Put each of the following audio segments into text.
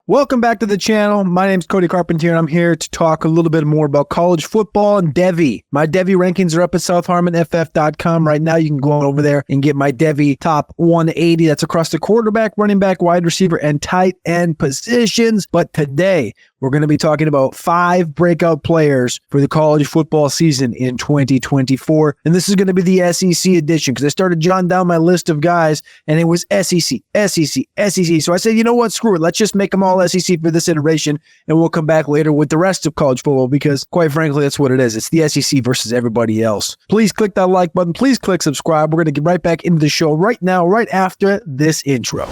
Welcome back to the channel. My name's Cody Carpentier, and I'm here to talk a little bit more about college football and Devy. My Devy rankings are up at southharmonff.com right now. You can go on over there and get my Devy top 180. That's across the quarterback, running back, wide receiver, and tight end positions. But today, we're going to be talking about 5 breakout players for the college football season in 2024. And this is going to be the SEC edition because I started jotting down my list of guys, and it was SEC, SEC, SEC. So I said, you know what? Screw it. Let's just make them all SEC for this iteration, and we'll come back later with the rest of college football because, quite frankly, that's what it is. It's the SEC versus everybody else. Please click that like button. Please click subscribe. We're going to get right back into the show right now, right after this intro.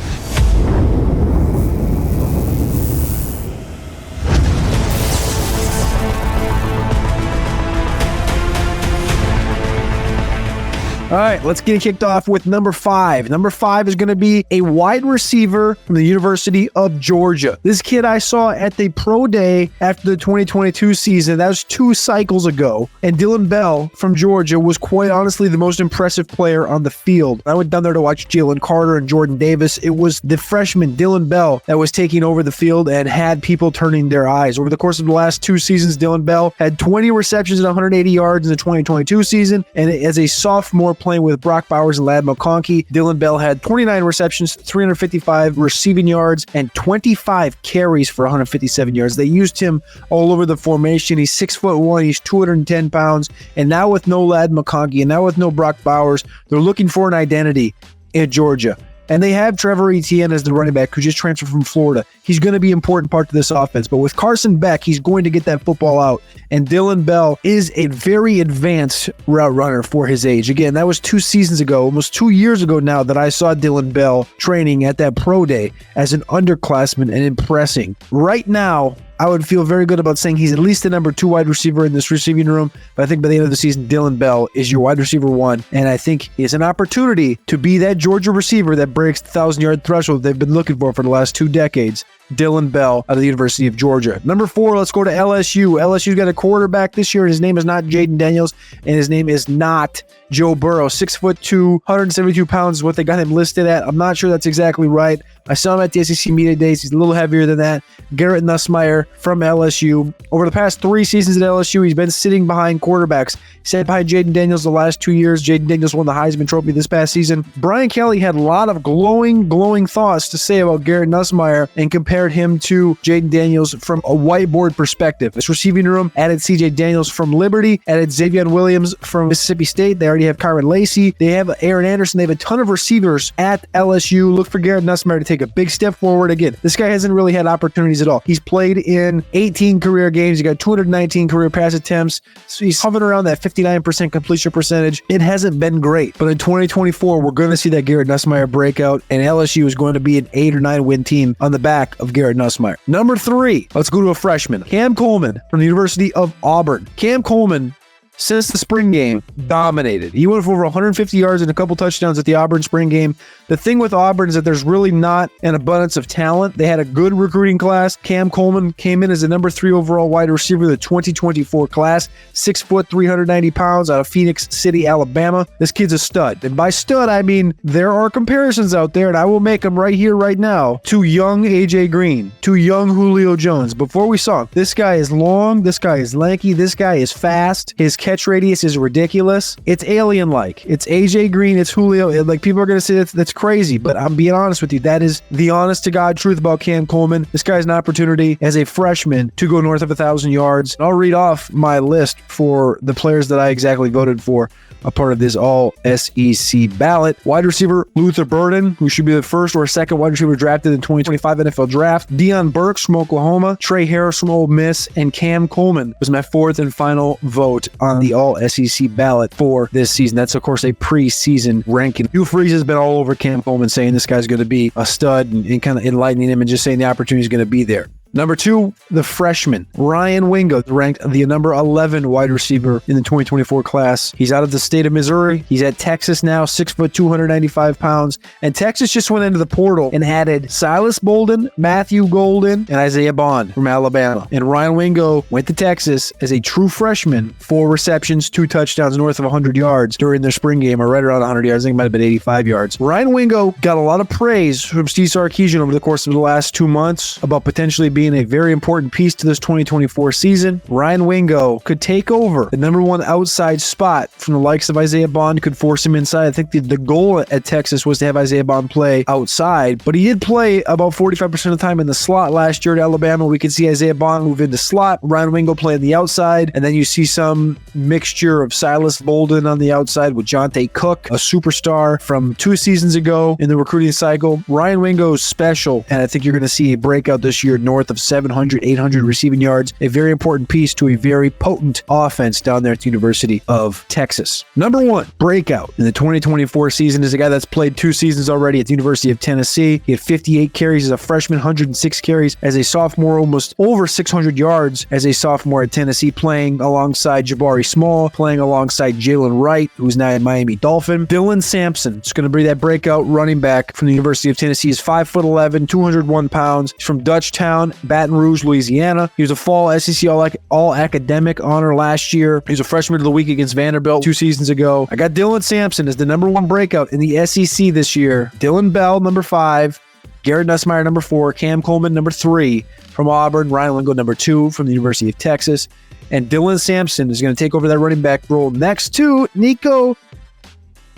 All right, let's get it kicked off with number 5. Number 5 is going to be a wide receiver from the University of Georgia. This kid I saw at the pro day after the 2022 season. That was 2 cycles ago. And Dillon Bell from Georgia was quite honestly the most impressive player on the field. I went down there to watch Jalen Carter and Jordan Davis. It was the freshman Dillon Bell that was taking over the field and had people turning their eyes. Over the course of the last 2 seasons, Dillon Bell had 20 receptions and 180 yards in the 2022 season. And as a sophomore playing with Brock Bowers and Ladd McConkey, Dillon Bell had 29 receptions, 355 receiving yards, and 25 carries for 157 yards. They used him all over the formation. He's 6'1", he's 210 pounds, and now with no Ladd McConkey, and now with no Brock Bowers, they're looking for an identity in Georgia. And they have Trevor Etienne as the running back who just transferred from Florida. He's going to be an important part to this offense. But with Carson Beck, he's going to get that football out. And Dillon Bell is a very advanced route runner for his age. Again, that was 2 seasons ago, almost 2 years ago now, that I saw Dillon Bell training at that pro day as an underclassman and impressing. Right now, I would feel very good about saying he's at least the number 2 wide receiver in this receiving room. But I think by the end of the season, Dillon Bell is your wide receiver 1. And I think he has an opportunity to be that Georgia receiver that breaks the 1,000-yard threshold they've been looking for the last 2 decades. Dillon Bell out of the University of Georgia. Number 4, let's go to LSU. LSU's got a quarterback this year. His name is not Jaden Daniels, and his name is not Joe Burrow. 6'2", 172 pounds is what they got him listed at. I'm not sure that's exactly right. I saw him at the SEC Media Days. He's a little heavier than that. Garrett Nussmeier from LSU. Over the past 3 seasons at LSU, he's been sitting behind quarterbacks. He sat behind Jaden Daniels the last 2 years. Jaden Daniels won the Heisman Trophy this past season. Brian Kelly had a lot of glowing thoughts to say about Garrett Nussmeier and compared him to Jaden Daniels from a whiteboard perspective. This receiving room added CJ Daniels from Liberty, added Xavier Williams from Mississippi State. They already have Kyron Lacey. They have Aaron Anderson. They have a ton of receivers at LSU. Look for Garrett Nussmeier to take a big step forward. Again, this guy hasn't really had opportunities at all. He's played in 18 career games. He got 219 career pass attempts. So he's hovering around that 59% completion percentage. It hasn't been great, but in 2024, we're going to see that Garrett Nussmeier breakout, and LSU is going to be an 8 or 9 win team on the back of Garrett Nussmeier. Number 3, let's go to a freshman. Cam Coleman from the University of Auburn. Cam Coleman, since the spring game, dominated. He went for over 150 yards and a couple touchdowns at the Auburn spring game. The thing with Auburn is that there's really not an abundance of talent. They had a good recruiting class. Cam Coleman came in as the number 3 overall wide receiver of the 2024 class. 6', 390 pounds out of Phoenix City, Alabama. This kid's a stud. And by stud, I mean there are comparisons out there, and I will make them right here, right now, to young AJ Green, to young Julio Jones. Before we saw him, this guy is long, this guy is lanky, this guy is fast. His catch radius is ridiculous. It's alien-like. It's AJ Green, it's Julio. Like, people are going to say that's crazy, but I'm being honest with you. That is the honest-to-God truth about Cam Coleman. This guy's an opportunity as a freshman to go north of 1,000 yards. I'll read off my list for the players that I exactly voted for a part of this all-SEC ballot. Wide receiver Luther Burden, who should be the first or second wide receiver drafted in 2025 NFL Draft. Deion Burks from Oklahoma. Trey Harris from Ole Miss. And Cam Coleman was my 4th and final vote on the all-SEC ballot for this season. That's, of course, a preseason ranking. Hugh Freeze has been all over Cam Coleman saying this guy's going to be a stud and kind of enlightening him and just saying the opportunity is going to be there. Number 2, the freshman, Ryan Wingo, ranked the number 11 wide receiver in the 2024 class. He's out of the state of Missouri. He's at Texas now, 6 foot, 295 pounds. And Texas just went into the portal and added Silas Bolden, Matthew Golden, and Isaiah Bond from Alabama. And Ryan Wingo went to Texas as a true freshman, 4 receptions, 2 touchdowns, north of 100 yards during their spring game, or right around 100 yards. I think it might have been 85 yards. Ryan Wingo got a lot of praise from Steve Sarkisian over the course of the last 2 months about potentially being a very important piece to this 2024 season. Ryan Wingo could take over the number 1 outside spot from the likes of Isaiah Bond, could force him inside. I think the goal at Texas was to have Isaiah Bond play outside, but he did play about 45% of the time in the slot last year at Alabama. We could see Isaiah Bond move into slot, Ryan Wingo play on the outside, and then you see some mixture of Silas Bolden on the outside with Jonte Cook, a superstar from 2 seasons ago in the recruiting cycle. Ryan Wingo is special, and I think you're going to see a breakout this year north of 700, 800 receiving yards, a very important piece to a very potent offense down there at the University of Texas. Number 1, breakout in the 2024 season is a guy that's played 2 seasons already at the University of Tennessee. He had 58 carries as a freshman, 106 carries as a sophomore, almost over 600 yards as a sophomore at Tennessee, playing alongside Jabari Small, playing alongside Jalen Wright, who's now at Miami Dolphin. Dillon Sampson is going to be that breakout running back from the University of Tennessee. He's 5'11", 201 pounds. He's from Dutchtown, Baton Rouge, Louisiana. He was a fall SEC All-Academic honor last year. He was a freshman of the week against Vanderbilt 2 seasons ago. I got Dillon Sampson as the number 1 breakout in the SEC this year. Dylan Bell, number 5. Garrett Nussmeier, number 4. Cam Coleman, number 3 from Auburn. Ryan Wingo, number 2 from the University of Texas. And Dillon Sampson is going to take over that running back role next to Nico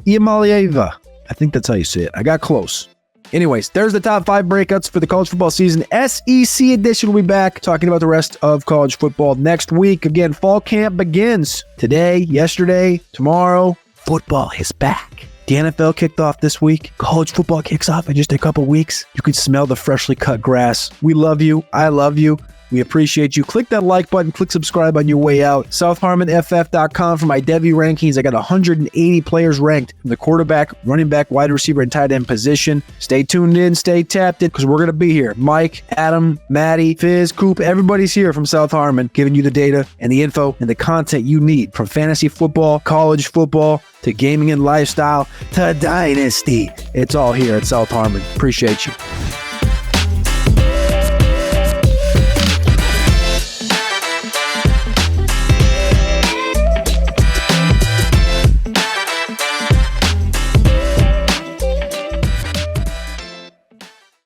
Iamaleava. I think that's how you say it. I got close. Anyways, there's the top 5 breakouts for the college football season. SEC edition will be back talking about the rest of college football next week. Again, fall camp begins today, yesterday, tomorrow. Football is back. The NFL kicked off this week. College football kicks off in just a couple weeks. You can smell the freshly cut grass. We love you. I love you. We appreciate you. Click that like button. Click subscribe on your way out. SouthHarmonFF.com for my Devy rankings. I got 180 players ranked from the quarterback, running back, wide receiver, and tight end position. Stay tuned in. Stay tapped in because we're going to be here. Mike, Adam, Maddie, Fizz, Coop, everybody's here from South Harmon giving you the data and the info and the content you need from fantasy football, college football, to gaming and lifestyle, to Dynasty. It's all here at South Harmon. Appreciate you.